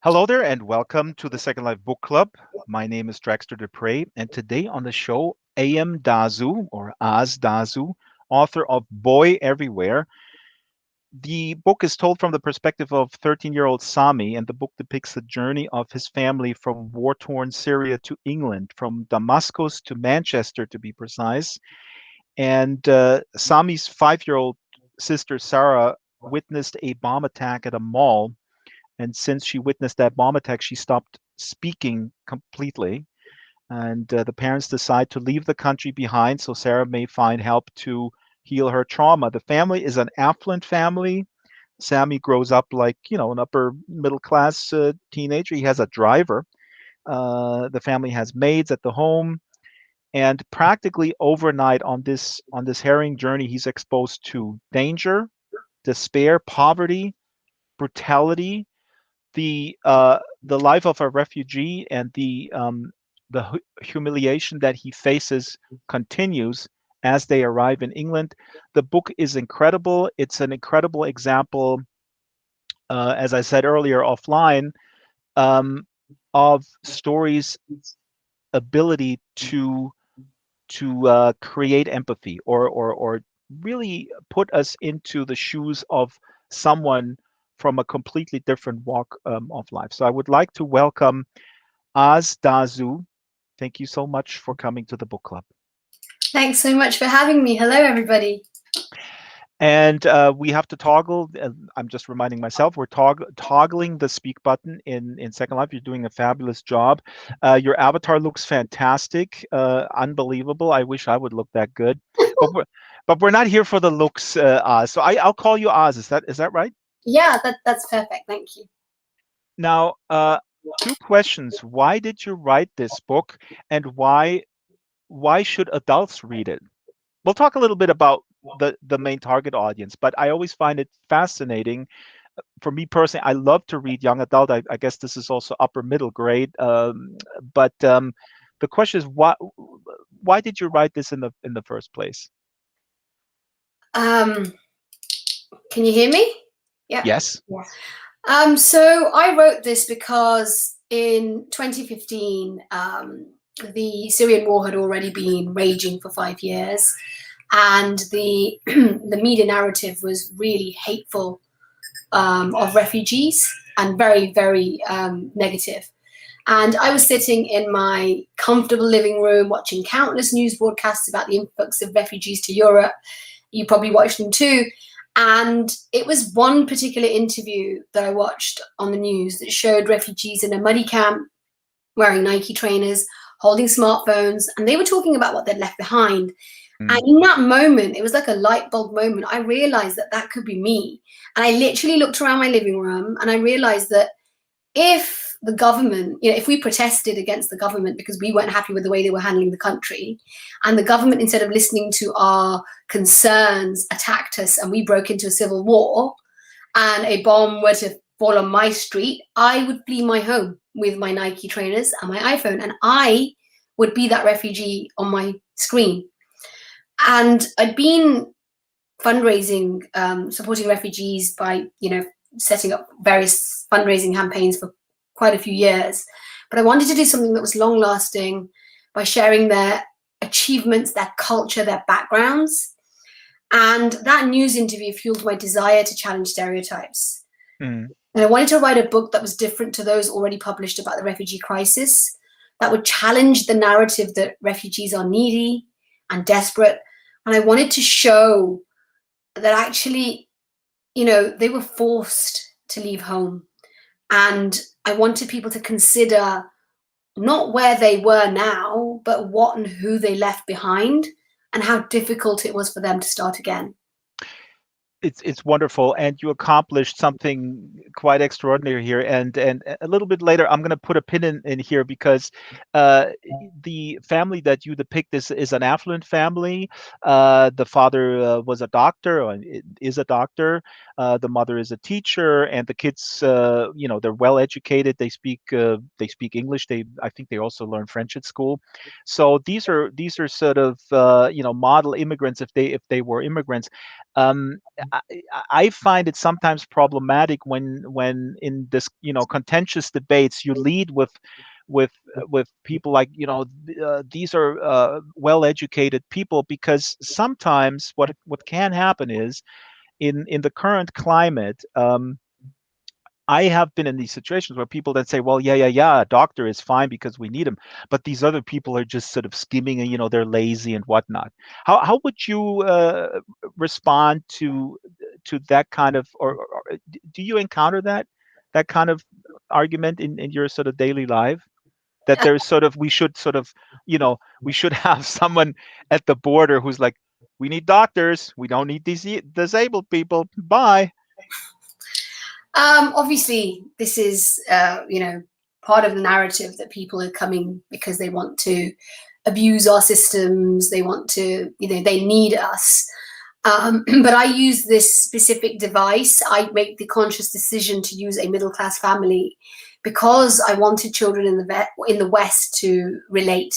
Hello there, and welcome to the Second Life Book Club. My name is Draxtor, and today on the show, A.M. Dassu, or Az Dassu, author of Boy Everywhere. The book is told from the perspective of 13-year-old Sami, and the book depicts the journey of his family from war-torn Syria to England, from Damascus to Manchester, to be precise. And Sami's 5-year-old sister, Sarah, witnessed a bomb attack at a mall, and since she witnessed that bomb attack, she stopped speaking completely. And the parents decide to leave the country behind so Sarah may find help to heal her trauma. The family is an affluent family. Sammy grows up like, an upper middle class teenager. He has a driver. The family has maids at the home. And practically overnight on this harrowing journey, he's exposed to danger, despair, poverty, brutality, the life of a refugee, and the humiliation that he faces continues as they arrive in England. The book is incredible. It's an incredible example, as I said earlier offline, um, of stories' ability to create empathy or really put us into the shoes of someone from a completely different walk of life. So I would like to welcome Az Dazu. Thank you so much for coming to the book club. Thanks so much for having me. Hello, everybody. And we have to toggle. I'm just reminding myself, we're toggling the speak button in Second Life. You're doing a fabulous job. Your avatar looks fantastic, unbelievable. I wish I would look that good, but we're not here for the looks, Oz. So I'll call you Oz. Is that right? Yeah, that's perfect. Thank you. Now, two questions. Why did you write this book, and why should adults read it? We'll talk a little bit about the main target audience, but I always find it fascinating. For me personally, I love to read young adult. I guess this is also upper middle grade. But the question is, why did you write this in the first place? Can you hear me? Yeah. Yes. Yeah. So I wrote this because in 2015, the Syrian war had already been raging for 5 years, and the the media narrative was really hateful of refugees and very, very negative. And I was sitting in my comfortable living room watching countless news broadcasts about the influx of refugees to Europe. You probably watched them too. And it was one particular interview that I watched on the news that showed refugees in a muddy camp wearing Nike trainers, holding smartphones, and they were talking about what they'd left behind. And in that moment, it was like a light bulb moment. I realized that that could be me. And I literally looked around my living room and I realized that if the government, if we protested against the government because we weren't happy with the way they were handling the country, and the government, instead of listening to our concerns, attacked us and we broke into a civil war, and a bomb were to fall on my street, I would flee my home with my Nike trainers and my iPhone, and I would be that refugee on my screen. And I'd been fundraising, supporting refugees by, setting up various fundraising campaigns for quite a few years. But I wanted to do something that was long lasting by sharing their achievements, their culture, their backgrounds. And that news interview fueled my desire to challenge stereotypes. And I wanted to write a book that was different to those already published about the refugee crisis, that would challenge the narrative that refugees are needy and desperate. And I wanted to show that actually, they were forced to leave home. And I wanted people to consider not where they were now, but what and who they left behind and how difficult it was for them to start again. It's wonderful, and you accomplished something quite extraordinary here. And a little bit later, I'm going to put a pin in here because the family that you depict is an affluent family. The father was a doctor, or is a doctor. The mother is a teacher, and the kids, they're well educated. They speak English. I think they also learn French at school. So these are sort of model immigrants if they were immigrants. Um, I, I find it sometimes problematic when in this contentious debates you lead with with people like these are well educated people, because sometimes what can happen is in the current climate. I have been in these situations where people that say, well, yeah, a doctor is fine because we need him, but these other people are just sort of skimming and they're lazy and whatnot. How would you respond to that kind of, or do you encounter that kind of argument in your sort of daily life? That there's sort of, we should sort of, we should have someone at the border who's like, we need doctors, we don't need these disabled people. Bye. Obviously, this is, part of the narrative that people are coming because they want to abuse our systems. They want to, they need us. But I use this specific device. I make the conscious decision to use a middle class family because I wanted children in the West to relate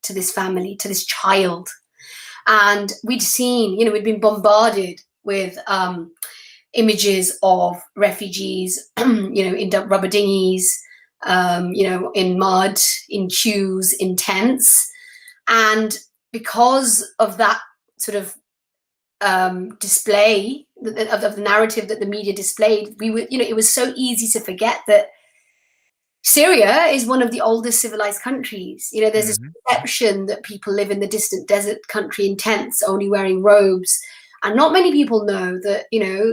to this family, to this child. And we'd seen, we'd been bombarded with images of refugees, in rubber dinghies, in mud, in queues, in tents. And because of that sort of display of the narrative that the media displayed, it was so easy to forget that Syria is one of the oldest civilized countries. There's this Hmm. perception that people live in the distant desert country in tents, only wearing robes. And not many people know that,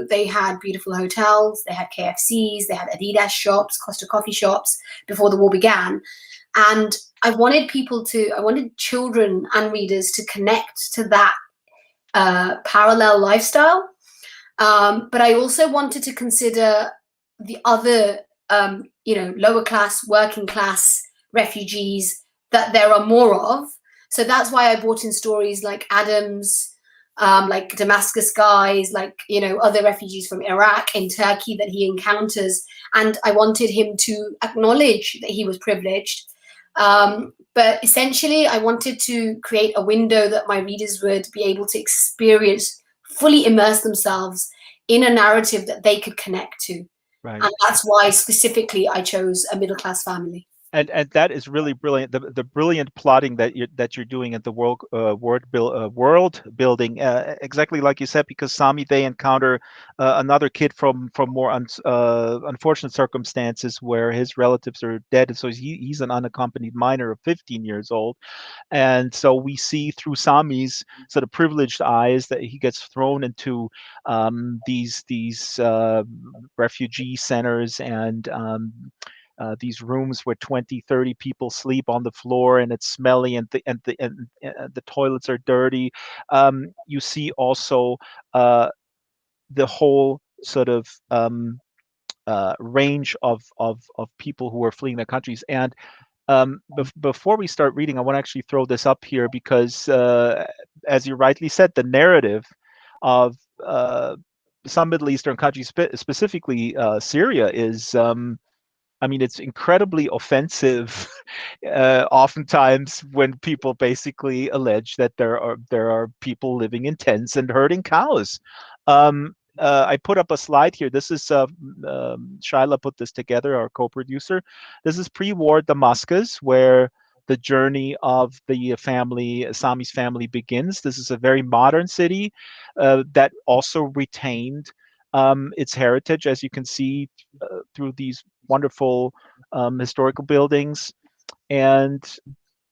they had beautiful hotels, they had KFCs, they had Adidas shops, Costa coffee shops before the war began. And I wanted children and readers to connect to that parallel lifestyle. But I also wanted to consider the other, lower class, working class refugees that there are more of. So that's why I brought in stories like Adams, like Damascus guys, like, other refugees from Iraq and Turkey that he encounters. And I wanted him to acknowledge that he was privileged. But essentially, I wanted to create a window that my readers would be able to experience, fully immerse themselves in a narrative that they could connect to. Right. And that's why specifically I chose a middle class family. And that is really brilliant. The brilliant plotting that you're doing at the world building, exactly like you said, because Sami, they encounter another kid from more unfortunate circumstances where his relatives are dead, so he's an unaccompanied minor of 15 years old. And so we see through Sami's sort of privileged eyes that he gets thrown into these refugee centers, and these rooms where 20, 30 people sleep on the floor, and it's smelly, and the toilets are dirty. You see also the whole sort of range of people who are fleeing their countries. And before we start reading, I want to actually throw this up here because, as you rightly said, the narrative of some Middle Eastern countries, specifically Syria, is I mean, it's incredibly offensive, oftentimes, when people basically allege that there are people living in tents and herding cows. I put up a slide here. This is Shyla put this together, our co-producer. This is pre-war Damascus, where the journey of the family, Sami's family, begins. This is a very modern city that also retained its heritage, as you can see through these wonderful historical buildings. And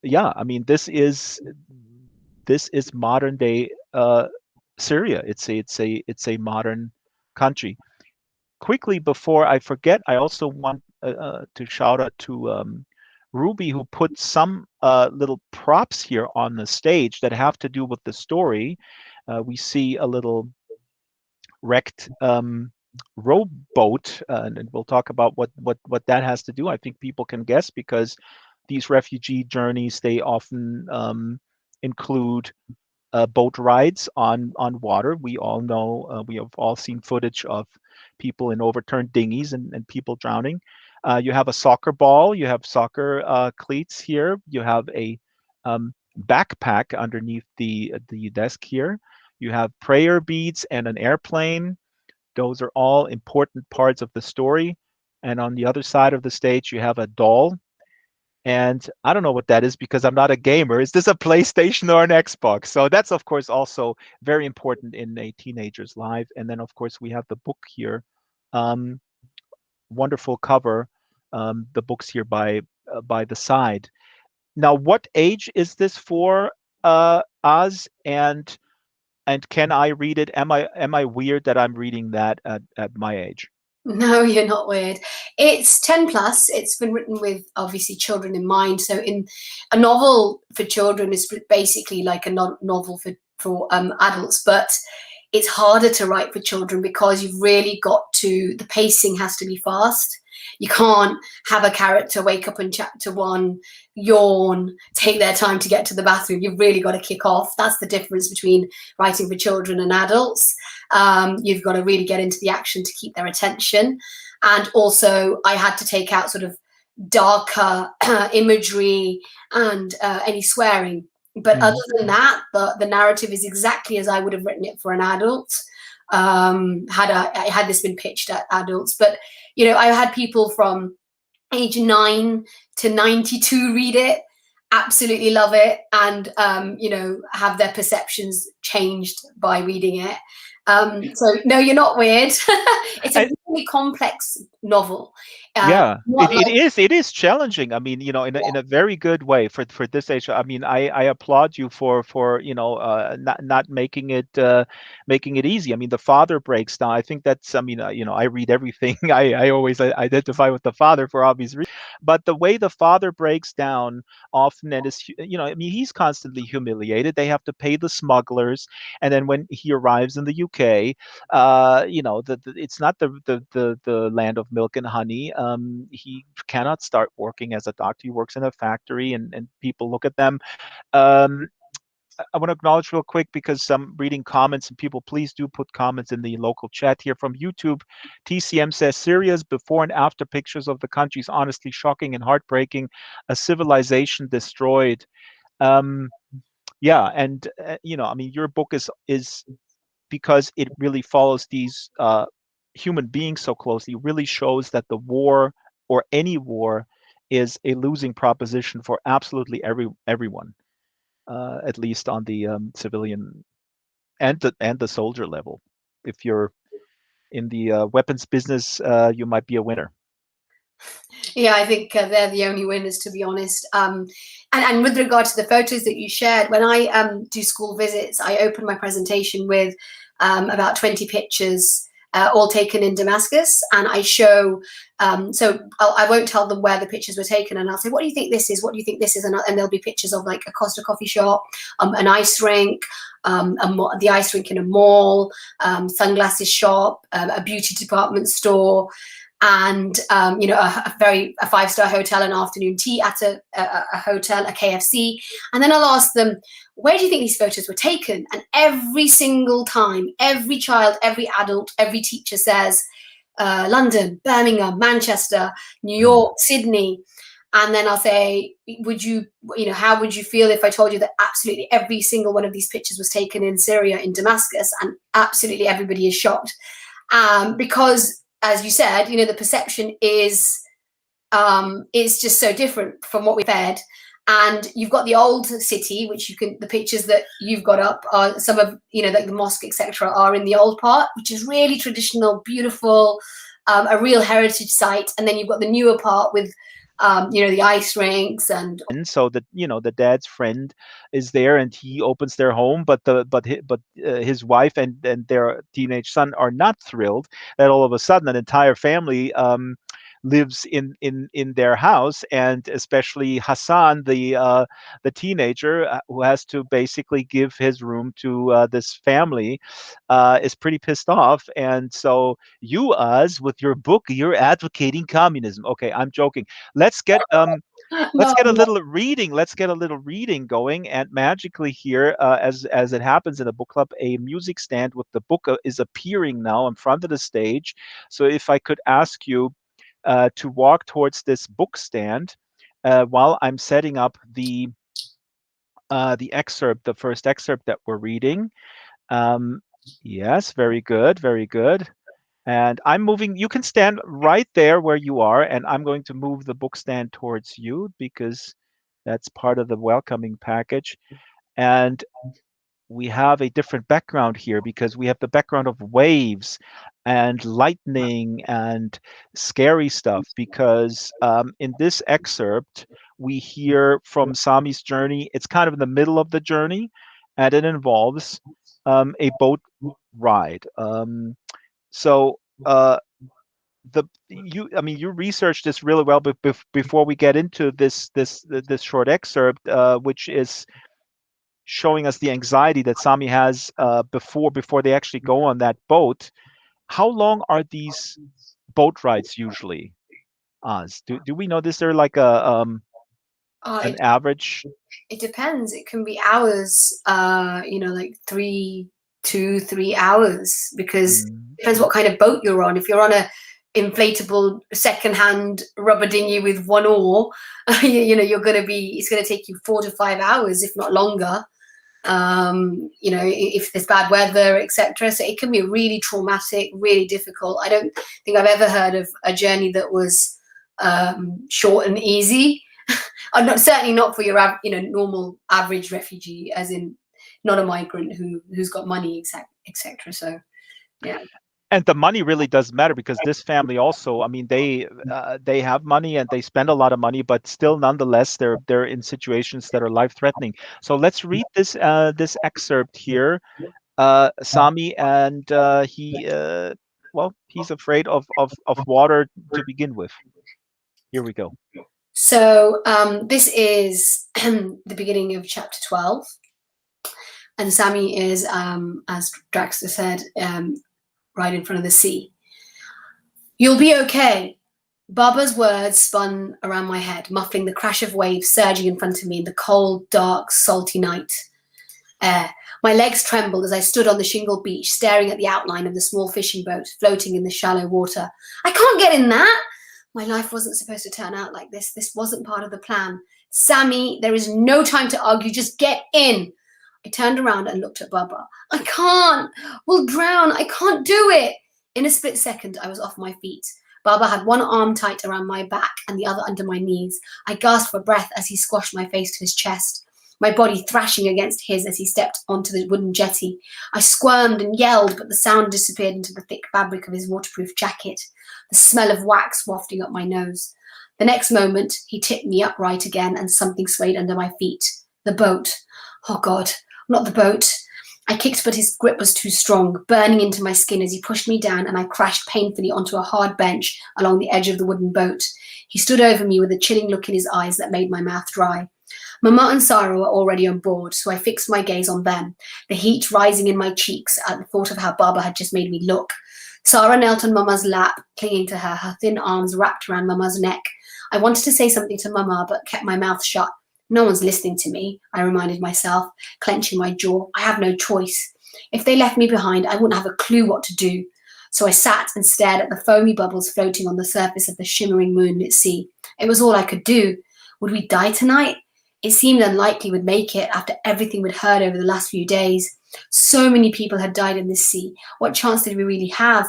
yeah, I mean, this is modern day Syria. It's a modern country. Quickly before I forget, I also want to shout out to Ruby, who put some little props here on the stage that have to do with the story. We see a little wrecked rowboat, and we'll talk about what that has to do. I think people can guess, because these refugee journeys, they often include boat rides on water. We all know, we have all seen footage of people in overturned dinghies and people drowning. You have a soccer ball, you have soccer cleats here, you have a backpack underneath the desk here. You have prayer beads and an airplane. Those are all important parts of the story. And on the other side of the stage, you have a doll. And I don't know what that is because I'm not a gamer. Is this a PlayStation or an Xbox? So that's, of course, also very important in a teenager's life. And then, of course, we have the book here. Um, Wonderful cover. The book's here by the side. Now, what age is this for, Oz? And can I read it? Am I weird that I'm reading that at my age? No, you're not weird. It's 10 plus. It's been written with obviously children in mind. So in a novel for children is basically like a novel for adults, but it's harder to write for children because you've really got to, the pacing has to be fast. You can't have a character wake up in chapter one, yawn, take their time to get to the bathroom. You've really got to kick off. That's the difference between writing for children and adults. You've got to really get into the action to keep their attention. And also, I had to take out sort of darker imagery and any swearing. But other than that, the narrative is exactly as I would have written it for an adult. Had this been pitched at adults, but I had people from age 9 to 92 read it, absolutely love it, and have their perceptions changed by reading it. So no, you're not weird. It's a really complex novel. Yeah, it is challenging. I mean, in a very good way for this age. I mean, I applaud you for not making it easy. I mean, the father breaks down. I think that's. I mean, I read everything. I always identify with the father for obvious reasons. But the way the father breaks down often, and is, I mean, he's constantly humiliated. They have to pay the smugglers, and then when he arrives in the UK, it's not the land of milk and honey. He cannot start working as a doctor. He works in a factory, and people look at them. Um, I want to acknowledge real quick because I'm reading comments, and people, please do put comments in the local chat here from YouTube. TCM says Syria's before and after pictures of the country is honestly shocking and heartbreaking. A civilization destroyed. Yeah, and I mean, your book is because it really follows these human beings so closely, really shows that the war or any war is a losing proposition for absolutely everyone, at least on the civilian and the soldier level. If you're in the weapons business, you might be a winner. Yeah, I think they're the only winners, to be honest. And with regard to the photos that you shared, when I do school visits, I open my presentation with about 20 pictures, all taken in Damascus, and I show. So I won't tell them where the pictures were taken, and I'll say, "What do you think this is? What do you think this is?" And there'll be pictures of like a Costa coffee shop, an ice rink, the ice rink in a mall, sunglasses shop, a beauty department store, and a 5-star hotel, an afternoon tea at a hotel, a KFC. And then I'll ask them, where do you think these photos were taken? And every single time, every child, every adult, every teacher says London, Birmingham, Manchester, New York, Sydney. And then I'll say, how would you feel if I told you that absolutely every single one of these pictures was taken in Syria, in Damascus? And absolutely everybody is shocked, because, as you said, the perception is just so different from what we've had. And you've got the old city, which the pictures that you've got up are some of, like the mosque, etc., are in the old part, which is really traditional, beautiful, a real heritage site. And then you've got the newer part with, the ice rinks. And so that the dad's friend is there, and he opens their home, but his wife and their teenage son are not thrilled that all of a sudden an entire family lives in their house, and especially Hassan, the teenager who has to basically give his room to this family, is pretty pissed off. And so you, us, with your book, you're advocating communism. Okay, I'm joking. Let's get let's No, get a I'm not. little reading. Let's get a little reading going. And magically here, as it happens in a book club, a music stand with the book is appearing now in front of the stage. So if I could ask you to walk towards this book stand while I'm setting up the excerpt, the first excerpt that we're reading. Um, yes, very good, very good. And I'm moving. You can stand right there where you are, and I'm going to move the book stand towards you because that's part of the welcoming package. And we have a different background here because we have the background of waves and lightning and scary stuff. Because in this excerpt, we hear from Sami's journey. It's kind of in the middle of the journey, and it involves a boat ride. So uh, I mean, you researched this really well. But before we get into this short excerpt, which is showing us the anxiety that Sami has before they actually go on that boat. How long are these boat rides usually? Oz, do we know this? There like a an It average? it depends. It can be hours. Like 3 hours, because Mm, it depends what kind of boat you're on. If you're on a inflatable second-hand rubber dinghy with one oar, you're going to be. It's going to take you 4 to 5 hours, if not longer. If there's bad weather, etc. So it can be really traumatic, really difficult. I don't think I've ever heard of a journey that was short and easy. Certainly not for your normal average refugee, as in not a migrant who's got money, etc. So yeah. and the money really does matter because this family also, I mean, they have money and they spend a lot of money, but still, nonetheless, they're in situations that are life threatening. So let's read this excerpt here. Sami, and he's afraid of water to begin with. Here we go. So this is the beginning of chapter 12, and Sami is, as Draxtor said, right in front of the sea. You'll be okay. Baba's words spun around my head, muffling the crash of waves surging in front of me in the cold, dark, salty night air. My legs trembled as I stood on the shingle beach, staring at the outline of the small fishing boat floating in the shallow water. I can't get in that! My life wasn't supposed to turn out like this. This wasn't part of the plan. Sami, there is no time to argue. Just get in. I turned around and looked at Baba. I can't. We'll drown. I can't do it. In a split second, I was off my feet. Baba had one arm tight around my back and the other under my knees. I gasped for breath as he squashed my face to his chest, my body thrashing against his as he stepped onto the wooden jetty. I squirmed and yelled, but the sound disappeared into the thick fabric of his waterproof jacket, the smell of wax wafting up my nose. The next moment, he tipped me upright again and something swayed under my feet. The boat. Oh, God, not the boat. I kicked, but his grip was too strong, burning into my skin as he pushed me down, and I crashed painfully onto a hard bench along the edge of the wooden boat. He stood over me with a chilling look in his eyes that made my mouth dry. Mama and Sarah were already on board, so I fixed my gaze on them, the heat rising in my cheeks at the thought of how Baba had just made me look. Sarah knelt on Mama's lap, clinging to her, her thin arms wrapped around Mama's neck. I wanted to say something to Mama, but kept my mouth shut. No one's listening to me, I reminded myself, clenching my jaw. I have no choice. If they left me behind, I wouldn't have a clue what to do. So I sat and stared at the foamy bubbles floating on the surface of the shimmering moonlit sea. It was all I could do. Would we die tonight? It seemed unlikely we'd make it after everything we'd heard over the last few days. So many people had died in this sea. What chance did we really have?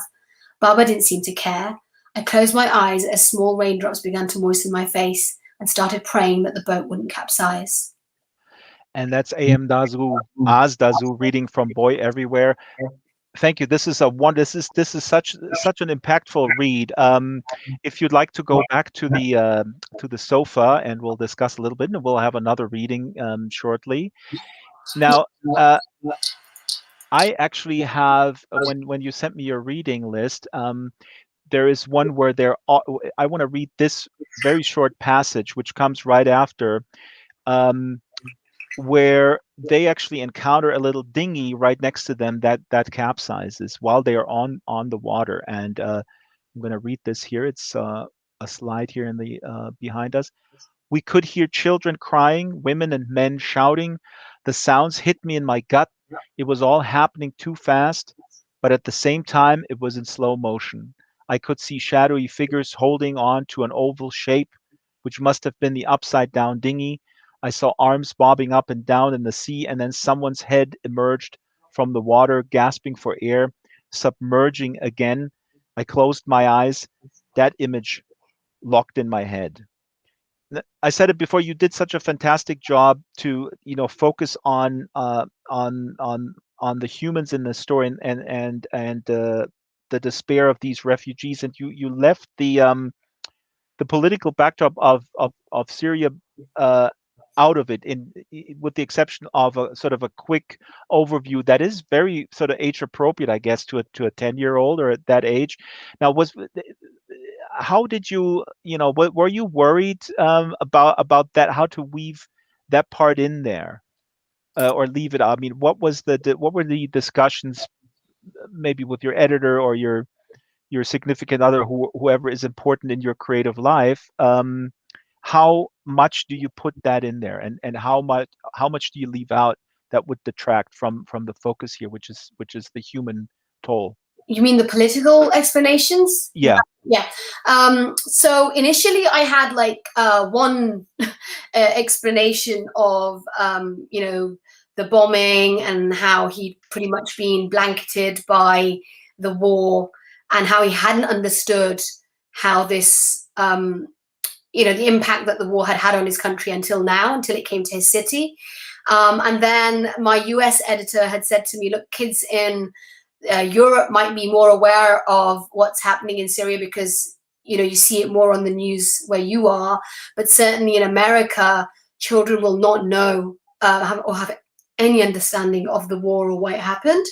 Baba didn't seem to care. I closed my eyes as small raindrops began to moisten my face and started praying that the boat wouldn't capsize. And that's AM Dazu, Az Dazu, reading from Boy Everywhere. Thank you. This is a one. This is such an impactful read. If you'd like to go back to the sofa, and we'll discuss a little bit, and we'll have another reading shortly. Now, I actually have when you sent me your reading list. there is one where I want to read this very short passage, which comes right after, um, where they actually encounter a little dinghy right next to them that capsizes while they are on the water. And I'm going to read this here. It's a slide here in the behind us. We could hear children crying, women and men shouting. The sounds hit me in my gut. It was all happening too fast, but at the same time, it was in slow motion. I could see shadowy figures holding on to an oval shape, which must have been the upside down dinghy. I saw arms bobbing up and down in the sea, and then someone's head emerged from the water, gasping for air, submerging again. I closed my eyes. That image locked in my head. I said it before. You did such a fantastic job to, focus on the humans in the story, and the despair of these refugees, and you left the political backdrop of Syria uh, out of it, with the exception of a sort of a quick overview that is very sort of age appropriate, I guess, to a 10-year-old or at that age. Now, how did you, were you worried about that, how to weave that part in there, or leave it out? I mean, what were the discussions, maybe with your editor or your significant other, whoever is important in your creative life? How much do you put that in there, and how much do you leave out that would detract from the focus here, which is the human toll? You mean the political explanations? Yeah. Yeah. So initially, I had like one explanation of the bombing and how he'd pretty much been blanketed by the war, and how he hadn't understood how this the impact that the war had had on his country until now, until it came to his city. And then my US editor had said to me, look, kids in Europe might be more aware of what's happening in Syria because you see it more on the news where you are, but certainly in America, children will not know have any understanding of the war or why it happened.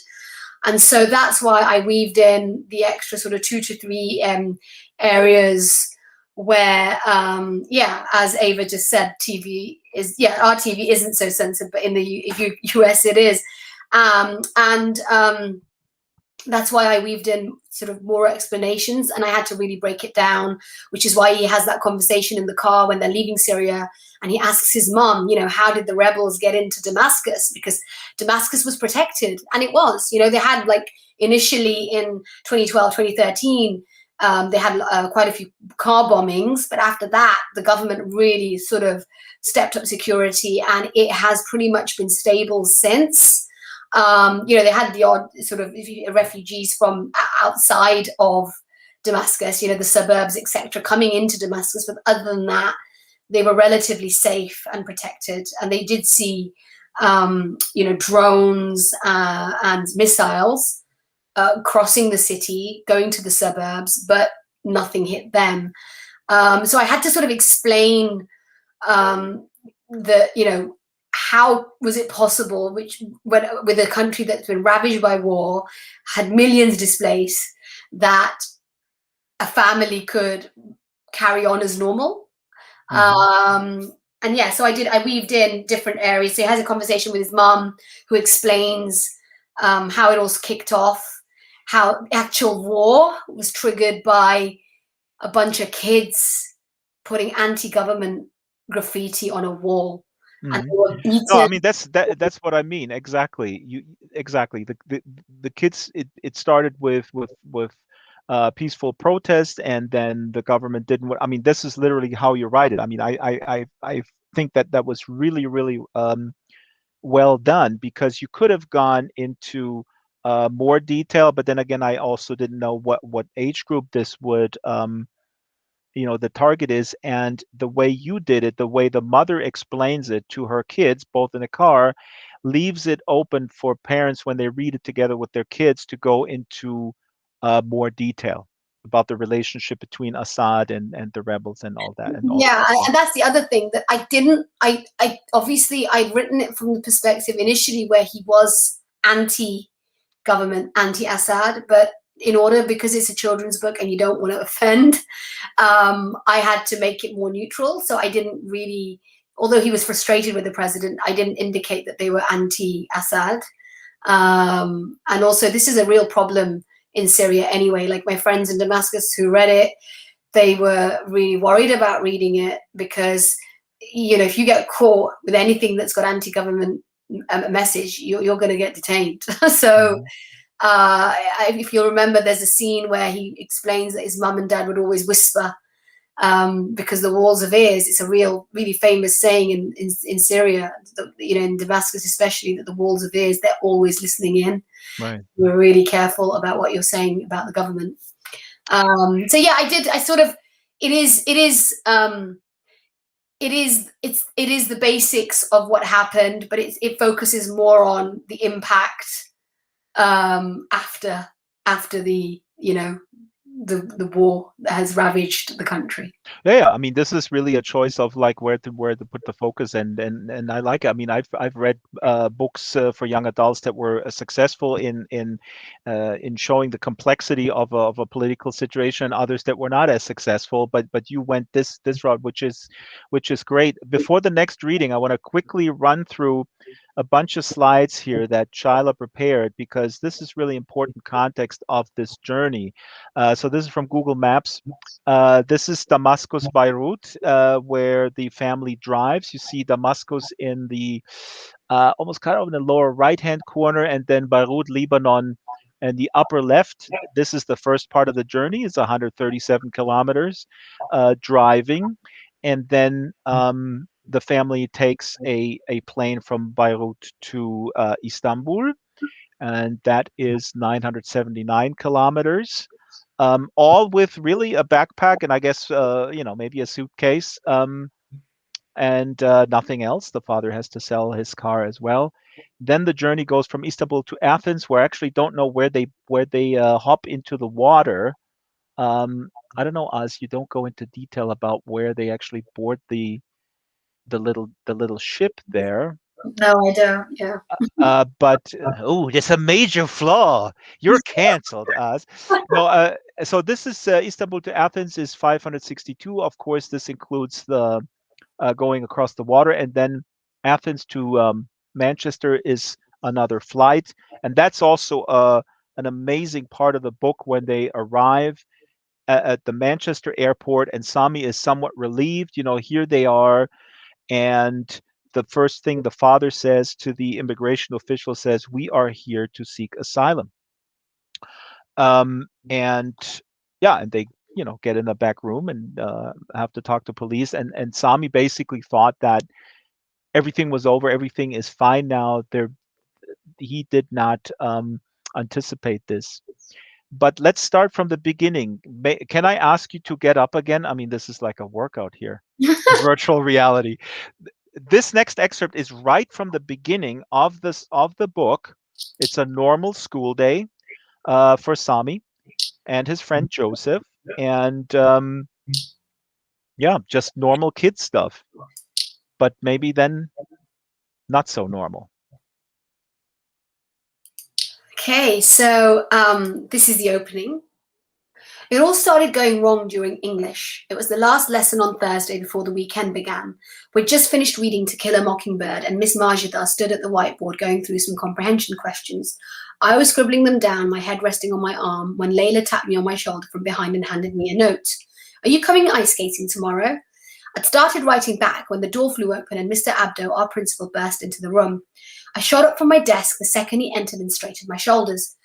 And so that's why I weaved in the extra sort of 2 to 3 areas where, as Ava just said, TV is, our TV isn't so censored, but in the US it is. That's why I weaved in sort of more explanations, and I had to really break it down, which is why he has that conversation in the car when they're leaving Syria, and he asks his mom, how did the rebels get into Damascus? Because Damascus was protected, and it was. They had, like, initially in 2012, 2013, they had quite a few car bombings, but after that, the government really sort of stepped up security, and it has pretty much been stable since. They had the odd sort of refugees from outside of Damascus, the suburbs, etc., coming into Damascus. But other than that, they were relatively safe and protected. And they did see, drones and missiles crossing the city, going to the suburbs, but nothing hit them. So I had to sort of explain how was it possible, with a country that's been ravaged by war, had millions displaced, that a family could carry on as normal. Mm-hmm. So I weaved in different areas. So he has a conversation with his mom, who explains how it all kicked off, how actual war was triggered by a bunch of kids putting anti-government graffiti on a wall. Mm-hmm. No, I mean that's what I mean exactly. Exactly. The kids. It started with peaceful protest, and then the government didn't. I mean, this is literally how you write it. I mean, I think that was really, really well done, because you could have gone into more detail, but then again, I also didn't know what age group this would the target is. And the way you did it, the way the mother explains it to her kids, both in the car, leaves it open for parents, when they read it together with their kids, to go into more detail about the relationship between Assad and the rebels and all that. And and that's the other thing, that I obviously I'd written it from the perspective initially where he was anti-government, anti-Assad, but in order, because it's a children's book and you don't want to offend, I had to make it more neutral. So I didn't really, although he was frustrated with the president, I didn't indicate that they were anti-Assad. And also, this is a real problem in Syria anyway. Like my friends in Damascus who read it, they were really worried about reading it because, you know, if you get caught with anything that's got anti-government message, you're going to get detained. So if you'll remember, there's a scene where he explains that his mum and dad would always whisper because the walls of ears. It's a really famous saying in Syria, you know, in Damascus especially, that the walls of ears, they're always listening in. Right. We're really careful about what you're saying about the government. So yeah, I sort of, it is the basics of what happened, but it focuses more on the impact after the, you know, the war that has ravaged the country. Yeah, I mean, this is really a choice of like where to put the focus, and I like it. I mean, I've read books for young adults that were successful in showing the complexity of a political situation, others that were not as successful. But you went this route, which is great. Before the next reading, I want to quickly run through a bunch of slides here that Shyla prepared, because this is really important context of this journey. So this is from Google Maps. This is Damascus, Beirut, where the family drives. You see Damascus in the almost kind of in the lower right-hand corner, and then Beirut, Lebanon, in the upper left. This is the first part of the journey. It's 137 kilometers driving, and then the family takes a plane from Beirut to Istanbul, and that is 979 kilometers. All with really a backpack and I guess you know, maybe a suitcase, and nothing else. The father has to sell his car as well. Then the journey goes from Istanbul to Athens, where I actually don't know where they hop into the water. I don't know, Oz. You don't go into detail about where they actually board the little ship there. No, I don't. Yeah. But oh, there's a major flaw. You're canceled, Oz. No, so this is Istanbul to Athens is 562. Of course, this includes the going across the water, and then Athens to Manchester is another flight, and that's also an amazing part of the book when they arrive at the Manchester airport, and Sami is somewhat relieved. You know, here they are, and the first thing the father says to the immigration official says, "We are here to seek asylum." And yeah, and they, you know, get in the back room and have to talk to police. And Sami basically thought that everything was over, everything is fine now. He did not anticipate this. But let's start from the beginning. Can I ask you to get up again? I mean, this is like a workout here. Virtual reality. This next excerpt is right from the beginning of the book. It's a normal school day for Sami and his friend Joseph, and yeah, just normal kid stuff. But maybe then not so normal. Okay, so this is the opening. It all started going wrong during English. It was the last lesson on Thursday before the weekend began. We'd just finished reading To Kill a Mockingbird, and Miss Majida stood at the whiteboard going through some comprehension questions. I was scribbling them down, my head resting on my arm, when Layla tapped me on my shoulder from behind and handed me a note. "Are you coming ice skating tomorrow?" I'd started writing back when the door flew open and Mr. Abdo, our principal, burst into the room. I shot up from my desk the second he entered and straightened my shoulders.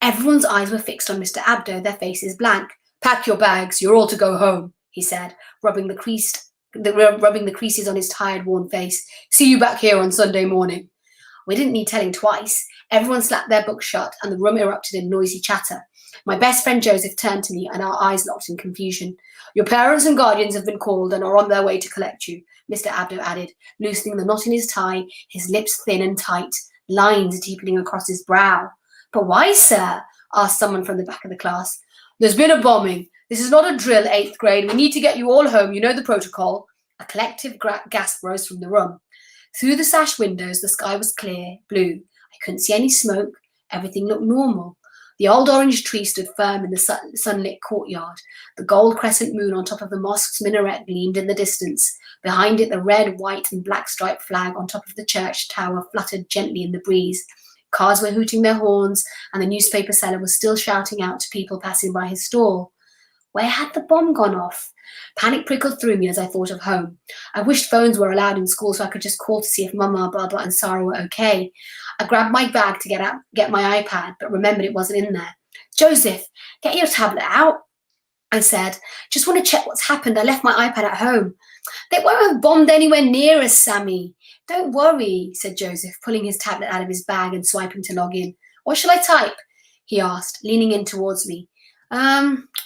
Everyone's eyes were fixed on Mr. Abdo, their faces blank. "Pack your bags, you're all to go home," he said, rubbing the creases on his tired, worn face. "See you back here on Sunday morning." We didn't need telling twice. Everyone slapped their books shut and the room erupted in noisy chatter. My best friend Joseph turned to me and our eyes locked in confusion. "Your parents and guardians have been called and are on their way to collect you," Mr. Abdo added, loosening the knot in his tie, his lips thin and tight, lines deepening across his brow. "But why, sir?" asked someone from the back of the class. "There's been a bombing. This is not a drill, 8th grade. We need to get you all home. You know the protocol." A collective gasp rose from the room. Through the sash windows, the sky was clear, blue. I couldn't see any smoke. Everything looked normal. The old orange tree stood firm in the sunlit courtyard. The gold crescent moon on top of the mosque's minaret gleamed in the distance. Behind it, the red, white, and black striped flag on top of the church tower fluttered gently in the breeze. Cars were hooting their horns, and the newspaper seller was still shouting out to people passing by his stall. Where had the bomb gone off? Panic prickled through me as I thought of home. I wished phones were allowed in school so I could just call to see if Mama, Baba, and Sarah were okay. I grabbed my bag to get my iPad, but remembered it wasn't in there. Joseph, get your tablet out, I said. Just want to check what's happened. I left my iPad at home. They won't have bombed anywhere near us, Sammy. Don't worry, said Joseph, pulling his tablet out of his bag and swiping to log in. What shall I type? He asked, leaning in towards me.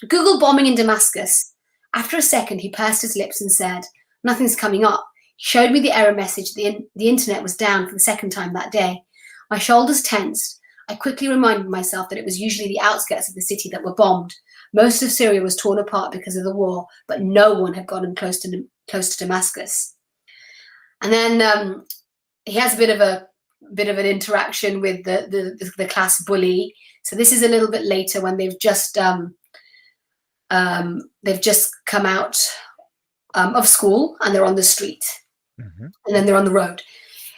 Google bombing in Damascus. After a second, he pursed his lips and said, nothing's coming up. He showed me the error message. The internet was down for the second time that day. My shoulders tensed. I quickly reminded myself that it was usually the outskirts of the city that were bombed. Most of Syria was torn apart because of the war, but no one had gotten close to Damascus. And then he has a bit of an interaction with the class bully. So this is a little bit later when they've just come out of school and they're on the street, and then they're on the road.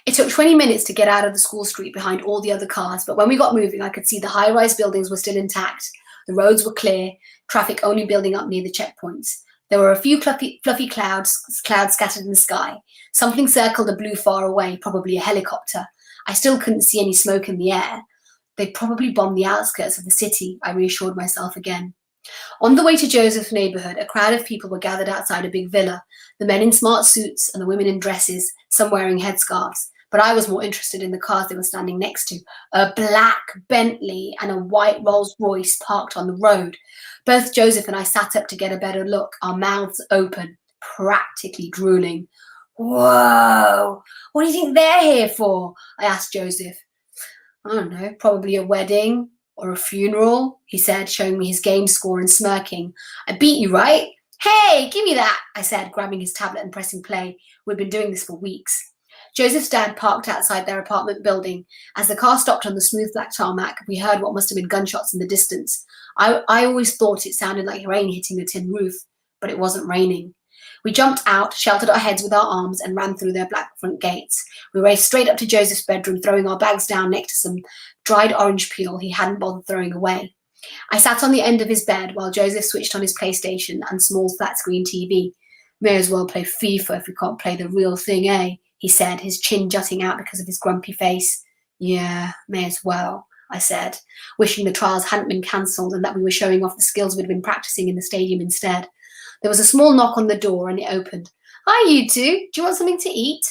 It took 20 minutes to get out of the school street behind all the other cars, but when we got moving, I could see the high-rise buildings were still intact. The roads were clear, traffic only building up near the checkpoints. There were a few fluffy clouds scattered in the sky. Something circled a blue far away, probably a helicopter. I still couldn't see any smoke in the air. They'd probably bombed the outskirts of the city, I reassured myself again. On the way to Joseph's neighborhood, a crowd of people were gathered outside a big villa, the men in smart suits and the women in dresses, some wearing headscarves. But I was more interested in the cars they were standing next to, a black Bentley and a white Rolls Royce parked on the road. Both Joseph and I sat up to get a better look, our mouths open, practically drooling. Whoa, what do you think they're here for? I asked Joseph. I don't know, probably a wedding or a funeral, he said, showing me his game score and smirking. I beat you, right? Hey, give me that, I said, grabbing his tablet and pressing play. We'd been doing this for weeks. Joseph's dad parked outside their apartment building. As the car stopped on the smooth black tarmac, we heard what must have been gunshots in the distance. I always thought it sounded like rain hitting a tin roof, but it wasn't raining. We jumped out, sheltered our heads with our arms, and ran through their black front gates. We raced straight up to Joseph's bedroom, throwing our bags down next to some dried orange peel he hadn't bothered throwing away. I sat on the end of his bed while Joseph switched on his PlayStation and small flat-screen TV. May as well play FIFA if we can't play the real thing, eh? He said, his chin jutting out because of his grumpy face. Yeah, may as well, I said, wishing the trials hadn't been cancelled and that we were showing off the skills we'd been practicing in the stadium instead. There was a small knock on the door and it opened. Hi, you two. Do you want something to eat?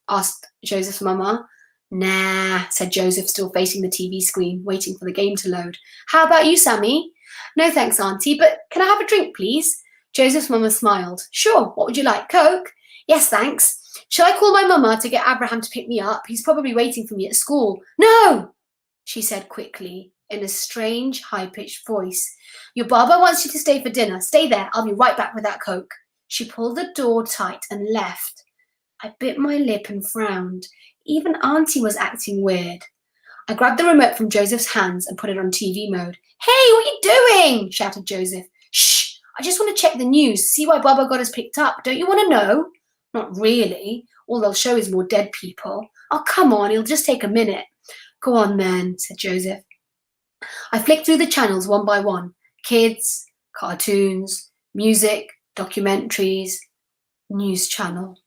Asked Joseph's mama. Nah, said Joseph, still facing the TV screen, waiting for the game to load. How about you, Sammy? No thanks, Auntie, but can I have a drink, please? Joseph's mama smiled. Sure, what would you like, Coke? Yes, thanks. Shall I call my mama to get Abraham to pick me up? He's probably waiting for me at school. No, she said quickly, in a strange, high-pitched voice. Your Baba wants you to stay for dinner. Stay there. I'll be right back with that Coke. She pulled the door tight and left. I bit my lip and frowned. Even Auntie was acting weird. I grabbed the remote from Joseph's hands and put it on TV mode. Hey, what are you doing? Shouted Joseph. Shh, I just want to check the news, see why Baba got us picked up. Don't you want to know? Not really. All they'll show is more dead people. Oh, come on, it'll just take a minute. Go on then, said Joseph. I flicked through the channels one by one. Kids, cartoons, music, documentaries, news channel.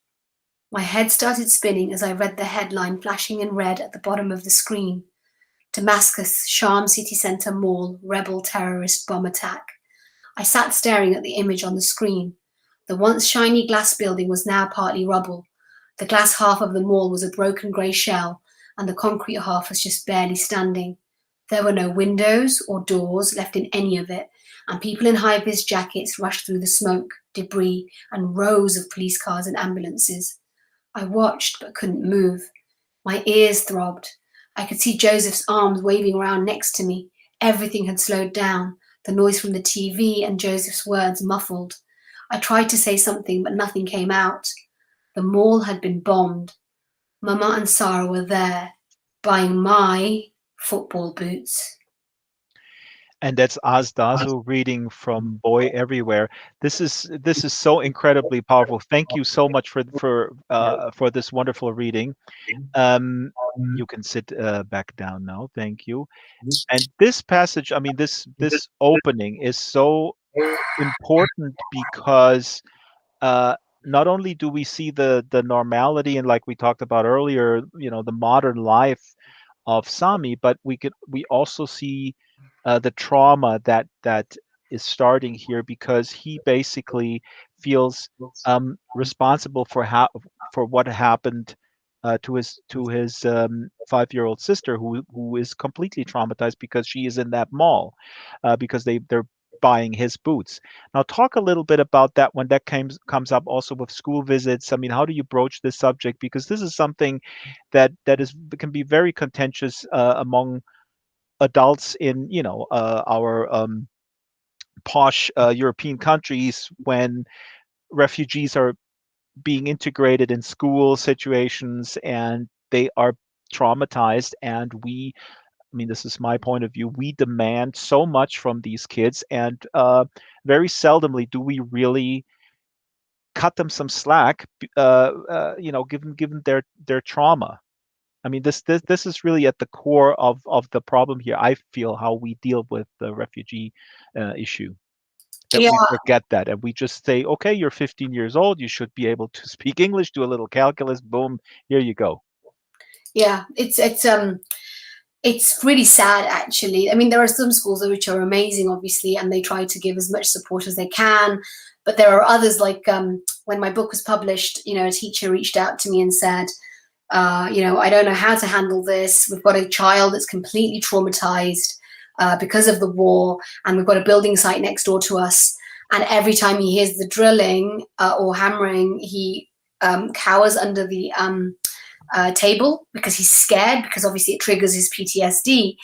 My head started spinning as I read the headline flashing in red at the bottom of the screen. Damascus, Sham City Centre Mall, rebel terrorist bomb attack. I sat staring at the image on the screen. The once shiny glass building was now partly rubble. The glass half of the mall was a broken grey shell, and the concrete half was just barely standing. There were no windows or doors left in any of it, and people in high-vis jackets rushed through the smoke, debris, and rows of police cars and ambulances. I watched but couldn't move. My ears throbbed. I could see Joseph's arms waving around next to me. Everything had slowed down, the noise from the TV and Joseph's words muffled. I tried to say something, but nothing came out. The mall had been bombed. Mama and Sarah were there, buying my football boots. And that's Azdazu reading from Boy Everywhere. This is so incredibly powerful. Thank you so much for this wonderful reading. Um, you can sit back down now. Thank you. And this passage, I mean, this opening is so important because uh, not only do we see the normality and like we talked about earlier, the modern life of Sami, but we also see the trauma that is starting here because he basically feels responsible for what happened to his 5-year-old sister who is completely traumatized because she is in that mall because they're buying his boots. Now, talk a little bit about that when that comes up also with school visits. I mean, how do you broach this subject? Because this is something that can be very contentious among adults in our posh European countries when refugees are being integrated in school situations and they are traumatized and I mean, this is my point of view. We demand so much from these kids, and very seldomly do we really cut them some slack. Given their trauma. I mean, this is really at the core of the problem here. I feel how we deal with the refugee issue, that Yeah, we forget that and we just say, okay, you're 15 years old, you should be able to speak English, do a little calculus, boom, here you go. yeah. It's really sad, actually. I mean, there are some schools which are amazing, obviously, and they try to give as much support as they can. But there are others, like when my book was published, a teacher reached out to me and said, I don't know how to handle this. We've got a child that's completely traumatized because of the war, and we've got a building site next door to us. And every time he hears the drilling or hammering, he cowers under the table because he's scared, because obviously it triggers his PTSD.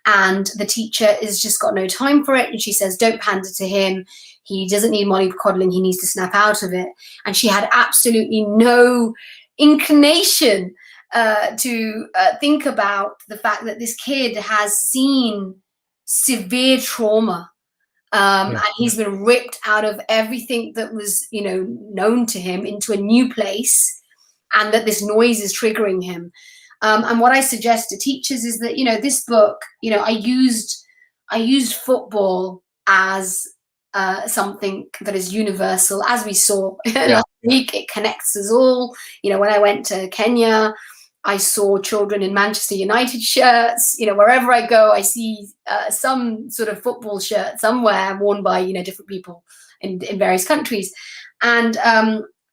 And the teacher has just got no time for it. And she says, don't pander to him. He doesn't need mollycoddling. He needs to snap out of it. And she had absolutely no inclination to think about the fact that this kid has seen severe trauma. Yeah. And he's been ripped out of everything that was, known to him into a new place, and that this noise is triggering him. And what I suggest to teachers is that, this book, I used football as something that is universal, as we saw Yeah. last week. It connects us all. When I went to Kenya, I saw children in Manchester United shirts. Wherever I go, I see some sort of football shirt somewhere worn by, different people in various countries. And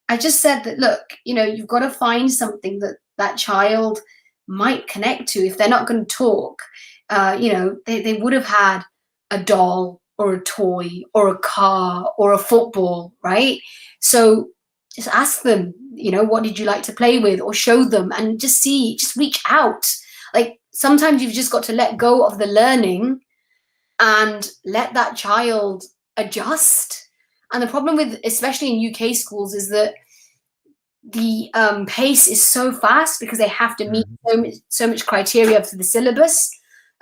I just said that, look, you've got to find something that child might connect to. If they're not going to talk, they would have had a doll or a toy or a car or a football, right? So just ask them, what did you like to play with, or show them, and just reach out. Like, sometimes you've just got to let go of the learning and let that child adjust. And the problem with, especially in UK schools, is that the pace is so fast because they have to meet Mhm. so much criteria for the syllabus,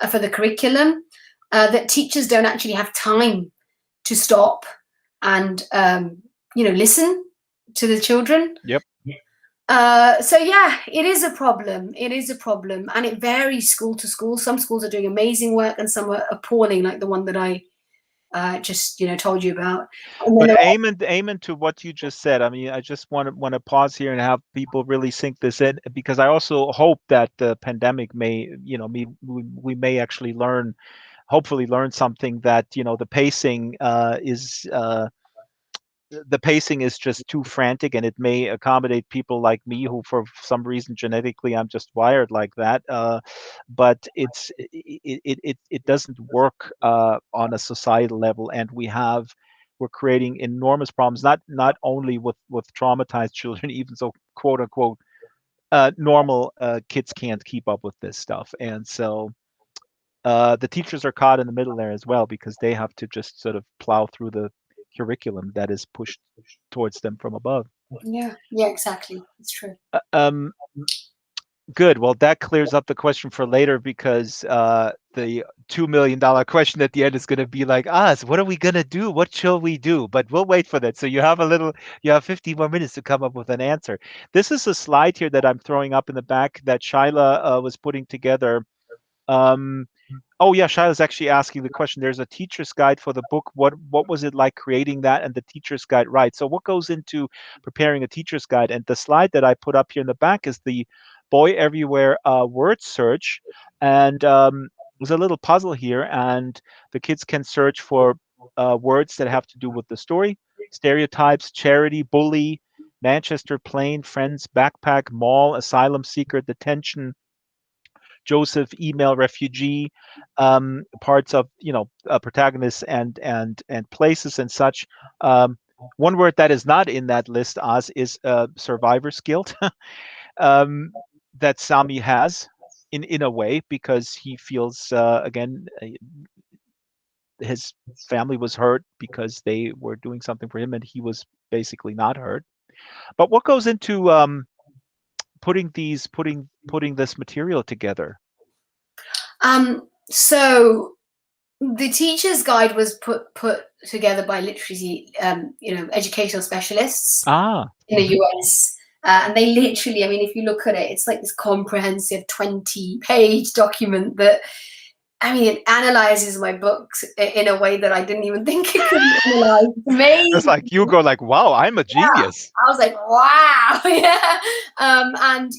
for the curriculum, that teachers don't actually have time to stop and listen to the children. Yep. So yeah, it is a problem. It is a problem, and it varies school to school. Some schools are doing amazing work, and some are appalling, like the one that I just told you about. And then But amen to what you just said. I mean, I just want to pause here and have people really sink this in, because I also hope that the pandemic may, we may actually hopefully learn something, that the pacing is just too frantic, and it may accommodate people like me who for some reason genetically I'm just wired like that, but it doesn't work on a societal level, and we're creating enormous problems, not only with traumatized children, even so quote unquote normal kids can't keep up with this stuff. And so the teachers are caught in the middle there as well, because they have to just sort of plow through the curriculum that is pushed towards them from above. yeah, exactly. It's true. Um, Good. Well, that clears up the question for later because the $2 million question at the end is going to be like, Oz, what are we going to do? What shall we do? But we'll wait for that. So you have 15 more minutes to come up with an answer. This is a slide here that I'm throwing up in the back that Shyla was putting together. Um, Oh yeah, Shila's actually asking the question. There's a teacher's guide for the book. What was it like creating that and the teacher's guide? Right. So what goes into preparing a teacher's guide? And the slide that I put up here in the back is the Boy Everywhere word search. And there's a little puzzle here, and the kids can search for words that have to do with the story, stereotypes, charity, bully, Manchester plane, friends, backpack, mall, asylum seeker, detention, Joseph, email refugee, parts of protagonists and places and such. Um, One word that is not in that list, Oz, is survivor's guilt. um, that Sami has in a way because he feels again his family was hurt because they were doing something for him and he was basically not hurt. But what goes into putting this material together? So the teacher's guide was put together by literally, educational specialists Ah, in the US. And they literally, I mean, if you look at it, it's like this comprehensive 20-page document that, I mean, it analyzes my books in a way that I didn't even think it could be analyzed. It's it's amazing. like you go like, wow, I'm a genius. I was like, wow, yeah. And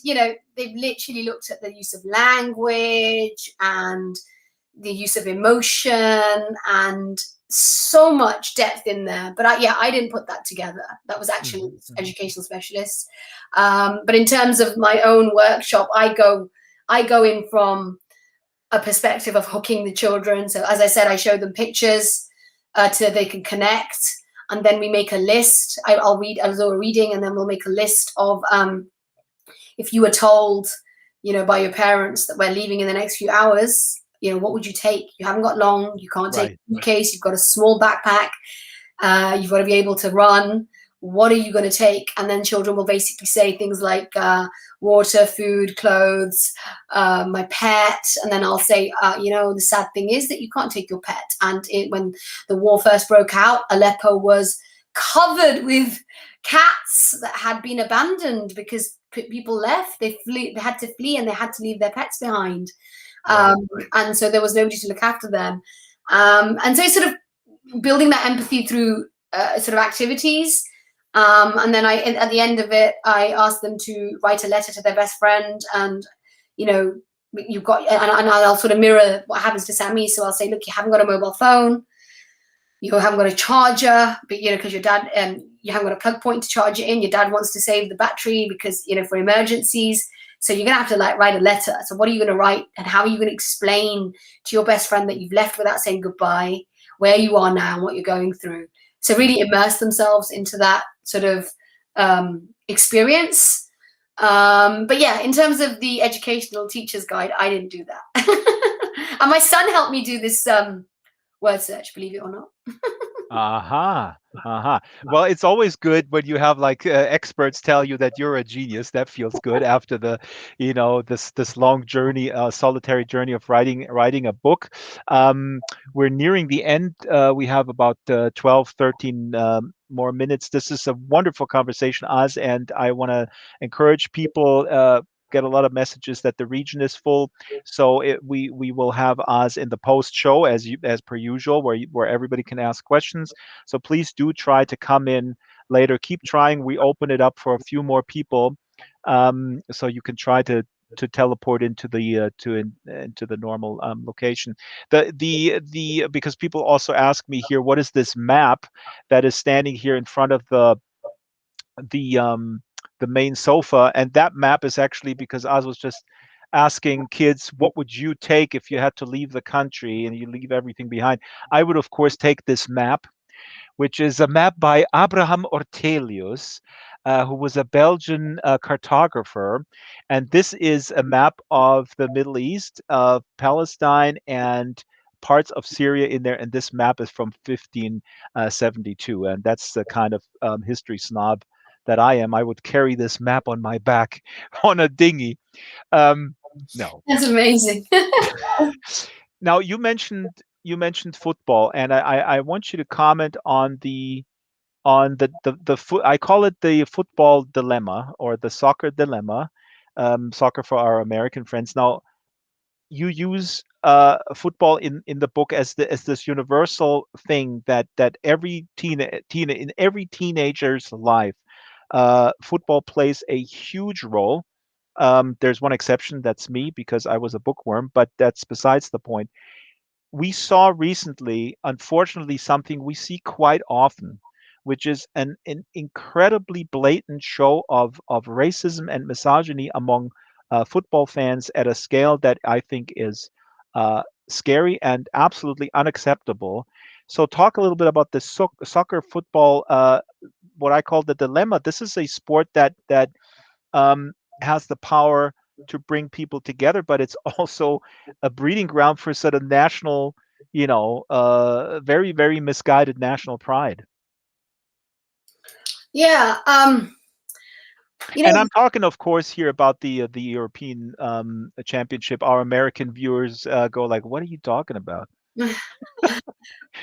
they've literally looked at the use of language and the use of emotion and so much depth in there. But I didn't put that together. That was actually educational specialists. But in terms of my own workshop, I go in from a perspective of hooking the children. So as I said, I show them pictures so they can connect. And then we make a list. I'll do a reading, and then we'll make a list of if you were told, by your parents that we're leaving in the next few hours, what would you take? You haven't got long. You can't take a suitcase. You've got a small backpack. You've got to be able to run. What are you going to take? And then children will basically say things like water, food, clothes, my pet. And then I'll say, the sad thing is that you can't take your pet. And when the war first broke out, Aleppo was covered with cats that had been abandoned because people left. They had to flee, and they had to leave their pets behind. And so there was nobody to look after them. And so it's sort of building that empathy through sort of activities. And then at the end of it, I asked them to write a letter to their best friend, and you've got, and I'll sort of mirror what happens to Sammy. So I'll say, look, you haven't got a mobile phone, you haven't got a charger, but because your dad, you haven't got a plug point to charge it in. Your dad wants to save the battery because for emergencies. So you're gonna have to write a letter. So what are you gonna write, and how are you gonna explain to your best friend that you've left without saying goodbye, where you are now and what you're going through? So really immerse themselves into that sort of experience. But yeah, in terms of the educational teacher's guide, I didn't do that. And my son helped me do this word search, believe it or not. Aha. Well, it's always good when you have experts tell you that you're a genius. That feels good after this long journey, solitary journey of writing a book. We're nearing the end. We have about 12, 13 more minutes. This is a wonderful conversation, Oz, and I want to encourage people. Get a lot of messages that the region is full, so we will have Oz in the post show as per usual, where everybody can ask questions. So please do try to come in later. Keep trying. We open it up for a few more people, so you can try to teleport into the into the normal location. The because people also ask me here, what is this map that is standing here in front of the main sofa? And that map is actually because Oz was just asking kids, what would you take if you had to leave the country and you leave everything behind? I would, of course, take this map, which is a map by Abraham Ortelius, who was a Belgian cartographer. And this is a map of the Middle East, of Palestine, and parts of Syria in there. And this map is from 1572. And that's the kind of history snob that I am, I would carry this map on my back on a dinghy. Um, no. That's amazing. Now you mentioned football, and I want you to comment on the foot. I call it the football dilemma or the soccer dilemma. Soccer for our American friends. Now you use football in the book as this universal thing that every in every teenager's life, football plays a huge role. There's one exception, that's me, because I was a bookworm, but that's besides the point. We saw recently, unfortunately, something we see quite often, which is an incredibly blatant show of racism and misogyny among football fans at a scale that I think is scary and absolutely unacceptable. So, talk a little bit about the soccer football, what I call the dilemma. This is a sport that um, has the power to bring people together, but it's also a breeding ground for sort of national, very, very misguided national pride. Yeah. You And know, I'm talking, of course, here about the European Championship. Our American viewers go like, "What are you talking about?" They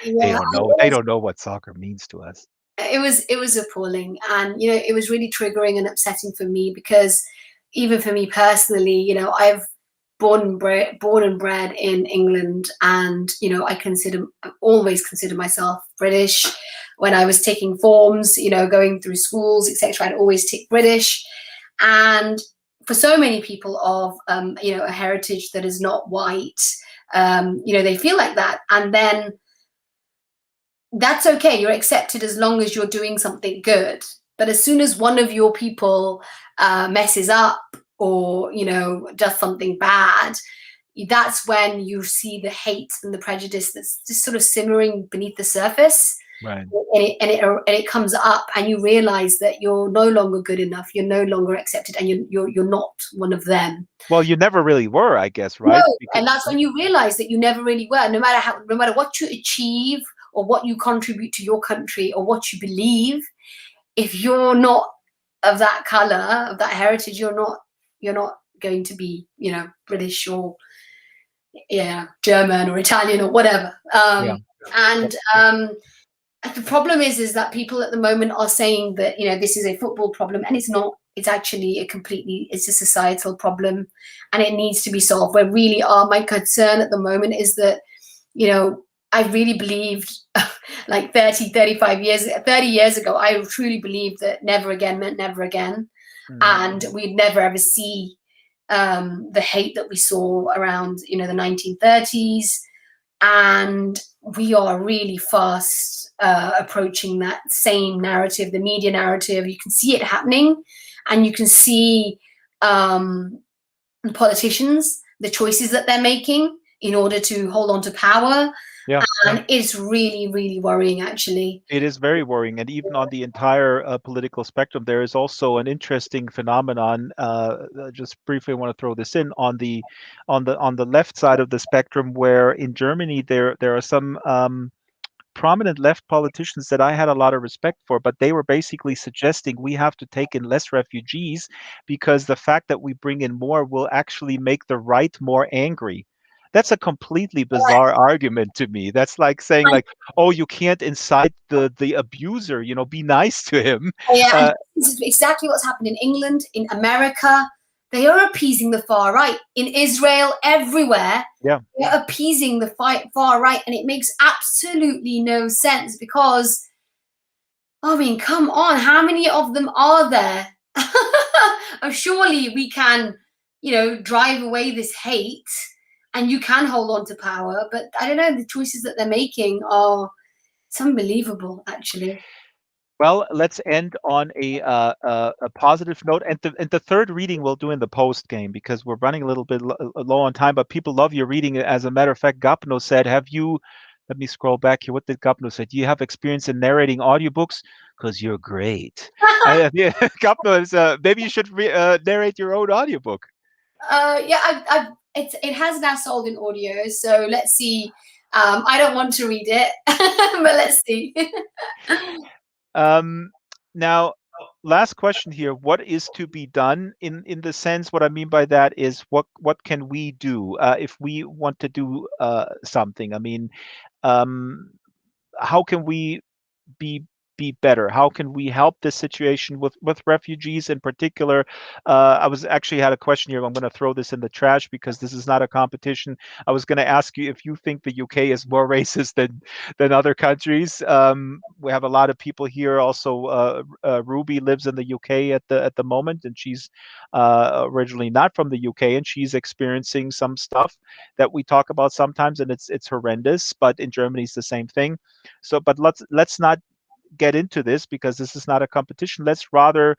yeah, don't know. They don't know what soccer means to us. it was appalling, and it was really triggering and upsetting for me because even for me personally, I've born and bred in England, and I always consider myself British. When I was taking forms, going through schools, etc., I'd always tick British. And for so many people of a heritage that is not white, they feel like that, and then that's okay. You're accepted as long as you're doing something good. But as soon as one of your people messes up or does something bad, that's when you see the hate and the prejudice that's just sort of simmering beneath the surface. Right. And it comes up, and you realize that you're no longer good enough. You're no longer accepted, and you're not one of them. Well, you never really were, I guess, No, right? and that's when you realize that you never really were. No matter what you achieve or what you contribute to your country or what you believe, if you're not of that color, of that heritage, you're not going to be, British or German or Italian or whatever. Yeah. And the problem is that people at the moment are saying that this is a football problem, and it's not. It's actually it's a societal problem, and it needs to be solved. Where really my concern at the moment is that I really believed like 30 years ago, I truly believed that never again meant never again. And we'd never ever see the hate that we saw around the 1930s, and we are really fast approaching that same narrative, the media narrative. You can see it happening, and you can see the politicians, the choices that they're making in order to hold on to power. Yeah. And it's really, really worrying, actually. It is very worrying, and even on the entire political spectrum, there is also an interesting phenomenon. Just briefly, I want to throw this in on the left side of the spectrum, where in Germany there are some prominent left politicians that I had a lot of respect for, but they were basically suggesting we have to take in less refugees because the fact that we bring in more will actually make the right more angry. That's a completely bizarre argument to me. That's like saying like, oh, you can't incite the abuser, be nice to him. Yeah, and this is exactly what's happened in England, in America. They are appeasing the far right. In Israel, everywhere, Yeah. they're appeasing the far right, and it makes absolutely no sense because, I mean, come on, how many of them are there? Surely we can, drive away this hate, and you can hold on to power. But I don't know, the choices that they're making it's unbelievable, actually. Well, let's end on a positive note, and the third reading we'll do in the post game because we're running a little bit low on time. But people love your reading. As a matter of fact, Gapno said, "Have you?" Let me scroll back here. What did Gapno say? Do you have experience in narrating audiobooks? Because you're great. Yeah, Gapno is. Maybe you should narrate your own audiobook. Yeah, it has now sold in audio, so let's see. I don't want to read it, but let's see. Now, last question here. What is to be done in the sense? What I mean by that is what can we do if we want to do something? I mean, um, how can we be be better? How can we help this situation with refugees in particular? I was actually had a question here. I'm going to throw this in the trash because this is not a competition. I was going to ask you if you think the UK is more racist than other countries. We have a lot of people here. Also, Ruby lives in the UK at the moment, and she's originally not from the UK, and she's experiencing some stuff that we talk about sometimes, and it's horrendous. But in Germany, it's the same thing. So, but let's not get into this because this is not a competition. Let's rather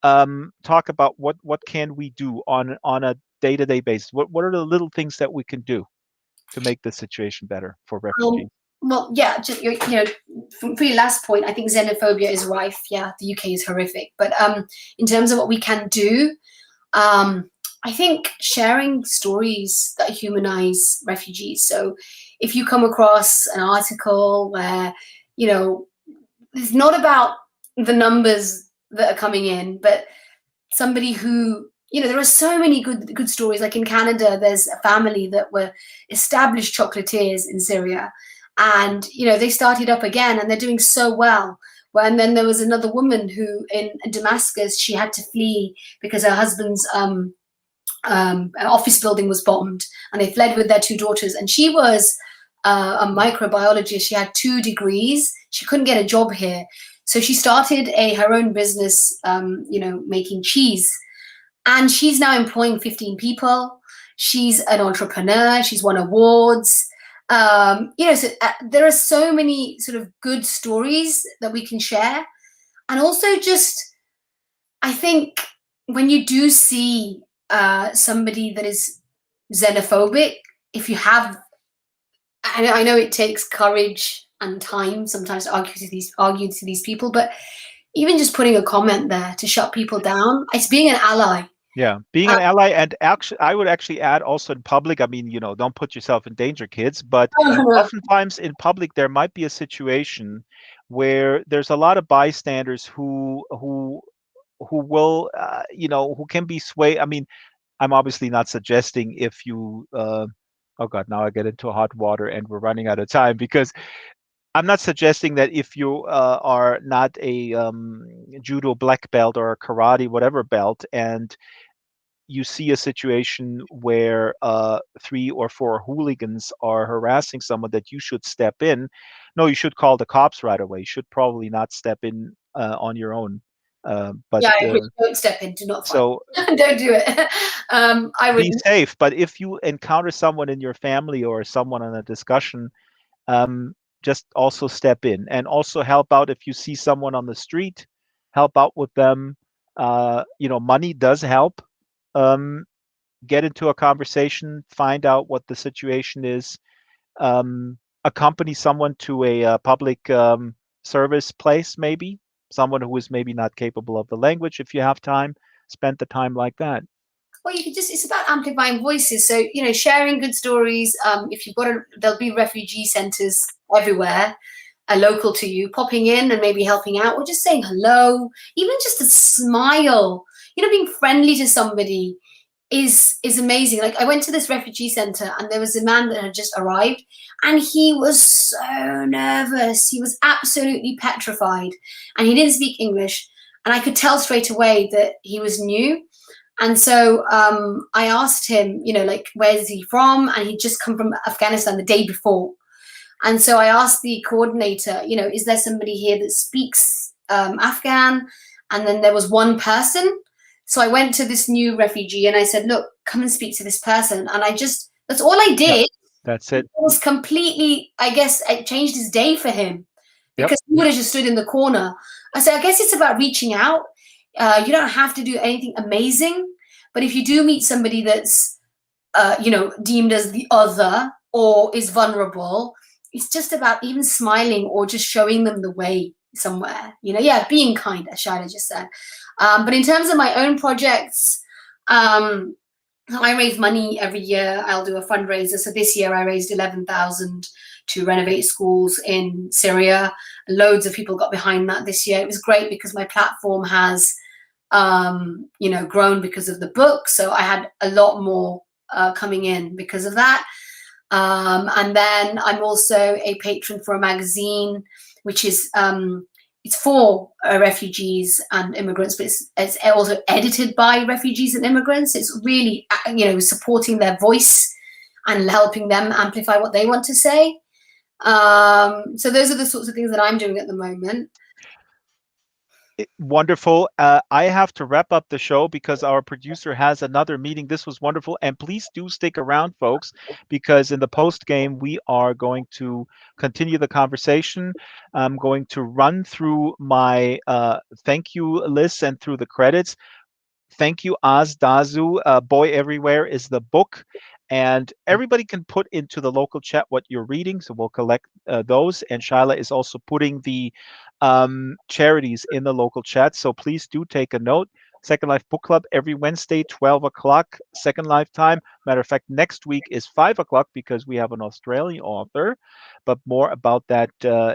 talk about what can we do on a day-to-day basis. What are the little things that we can do to make the situation better for refugees? Well, yeah, just, for your last point, I think xenophobia is rife. Yeah, the UK is horrific. But in terms of what we can do, I think sharing stories that humanize refugees. So if you come across an article where, it's not about the numbers that are coming in, but somebody who, there are so many good stories. Like in Canada, there's a family that were established chocolatiers in Syria, and they started up again, and they're doing so well. And then there was another woman who in Damascus, she had to flee because her husband's office building was bombed, and they fled with their two daughters. And she was a microbiologist. She had 2 degrees. She couldn't get a job here, so she started her own business, making cheese. And she's now employing 15 people. She's an entrepreneur. She's won awards. So there are so many sort of good stories that we can share. And also just, I think when you do see somebody that is xenophobic, if you have, I know it takes courage and time sometimes to argue to these people, but even just putting a comment there to shut people down, it's being an ally. Yeah, being an ally, and actually, I would actually add also in public. I mean, don't put yourself in danger, kids. But oftentimes in public, there might be a situation where there's a lot of bystanders who will, who can be swayed. I mean, I'm obviously not suggesting if you. Oh God, now I get into hot water, and we're running out of time because I'm not suggesting that if you are not a judo black belt or a karate whatever belt, and you see a situation where 3 or 4 hooligans are harassing someone, that you should step in. No, you should call the cops right away. You should probably not step in on your own. But yeah, don't step in. Do not fight. so don't do it. I would be safe. But if you encounter someone in your family or someone in a discussion, just also step in and also help out. If you see someone on the street, help out with them. Money does help. Get into a conversation, find out what the situation is, accompany someone to a public service place, maybe someone who is maybe not capable of the language. If you have time, spend the time like that. Well, you can it's about amplifying voices. So, sharing good stories. If you've got there'll be refugee centers everywhere, local to you, popping in and maybe helping out or just saying hello, even just a smile, being friendly to somebody is amazing. Like I went to this refugee center and there was a man that had just arrived and he was so nervous. He was absolutely petrified and he didn't speak English. And I could tell straight away that he was new. And so I asked him, where is he from? And he'd just come from Afghanistan the day before. And so I asked the coordinator, is there somebody here that speaks Afghan? And then there was one person. So I went to this new refugee and I said, look, come and speak to this person. And that's all I did. Yep, that's it. It was completely, I guess, it changed his day for him because he would have just stood in the corner. I said, I guess it's about reaching out. You don't have to do anything amazing. But if you do meet somebody that's, deemed as the other or is vulnerable, it's just about even smiling or just showing them the way somewhere. Being kind, as Shada just said. But in terms of my own projects, I raise money every year. I'll do a fundraiser. So this year I raised 11,000 to renovate schools in Syria. Loads of people got behind that this year. It was great because my platform has, grown because of the book. So I had a lot more coming in because of that. And then I'm also a patron for a magazine, which is it's for refugees and immigrants, but it's also edited by refugees and immigrants. It's really, supporting their voice and helping them amplify what they want to say. So those are the sorts of things that I'm doing at the moment. Wonderful. I have to wrap up the show because our producer has another meeting. This was wonderful. And please do stick around, folks, because in the post game, we are going to continue the conversation. I'm going to run through my thank you list and through the credits. Thank you, Oz Dazu. Boy Everywhere is the book. And everybody can put into the local chat what you're reading. So we'll collect those. And Shyla is also putting the charities in the local chat. So please do take a note. Second Life Book Club every Wednesday, 12 o'clock, Second Life time. Matter of fact, next week is 5 o'clock because we have an Australian author. But more about that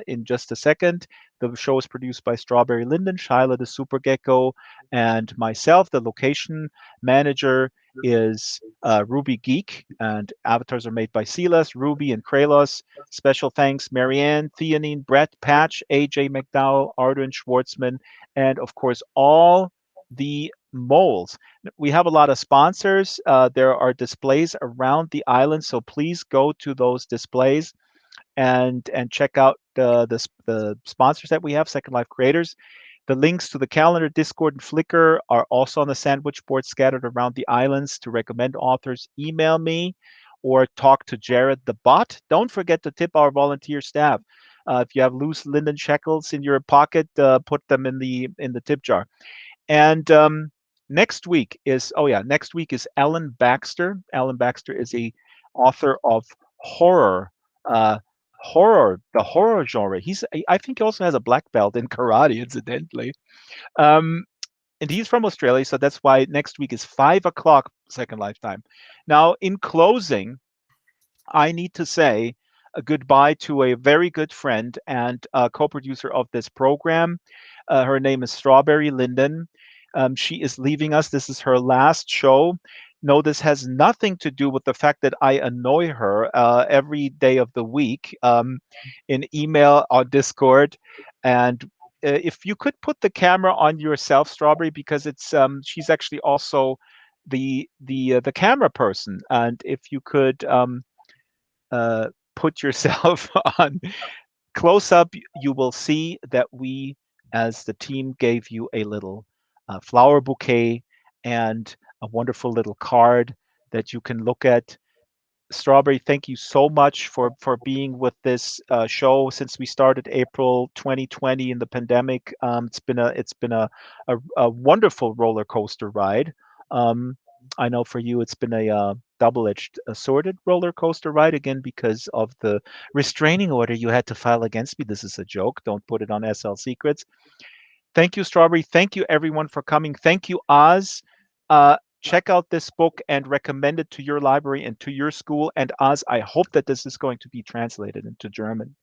in just a second. The show is produced by Strawberry Linden, Shyla the Super Gecko, and myself. The location manager is Ruby Geek, and avatars are made by Silas, Ruby, and Kralos. Special thanks, Marianne, Theanine, Brett, Patch, AJ McDowell, Arden Schwartzman, and of course, all the moles. We have a lot of sponsors. There are displays around the island, so please go to those displays and check out the sponsors that we have, Second Life creators. The links to the calendar, Discord, and Flickr are also on the sandwich board scattered around the islands. To recommend authors, email me or talk to Jared the bot. Don't forget to tip our volunteer staff. If you have loose Linden shekels in your pocket, put them in the tip jar. And next week is Ellen Baxter. Ellen Baxter is a author of horror. Uh, the horror genre. I think he also has a black belt in karate, incidentally. Um, and he's from Australia, so that's why next week is 5 o'clock Second Lifetime. Now, in closing, I need to say a goodbye to a very good friend and co-producer of this program. Her name is Strawberry Linden. She is leaving us. This is her last show. No, this has nothing to do with the fact that I annoy her every day of the week in email or Discord. And if you could put the camera on yourself, Strawberry, because it's she's actually also the camera person. And if you could put yourself on close up, you will see that we, as the team, gave you a little flower bouquet and a wonderful little card that you can look at. Strawberry, thank you so much for being with this show since we started April 2020 in the pandemic. It's been a wonderful roller coaster ride. I know for you it's been a double-edged assorted roller coaster ride again because of the restraining order you had to file against me. This is a joke. Don't put it on SL Secrets. Thank you, Strawberry. Thank you, everyone, for coming. Thank you, Oz. Check out this book and recommend it to your library and to your school. And Oz, I hope that this is going to be translated into German.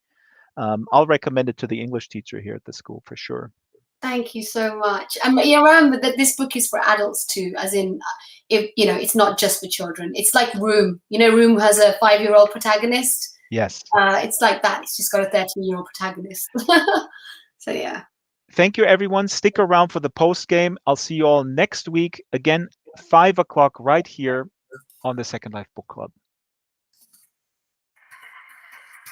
I'll recommend it to the English teacher here at the school for sure. Thank you so much. And remember that this book is for adults too, as in, it's not just for children. It's like Room. Room has a 5-year-old protagonist. Yes. It's like that. It's just got a 13-year-old protagonist. So yeah. Thank you, everyone. Stick around for the post game. I'll see you all next week. Again, 5 o'clock right here on the Second Life Book Club.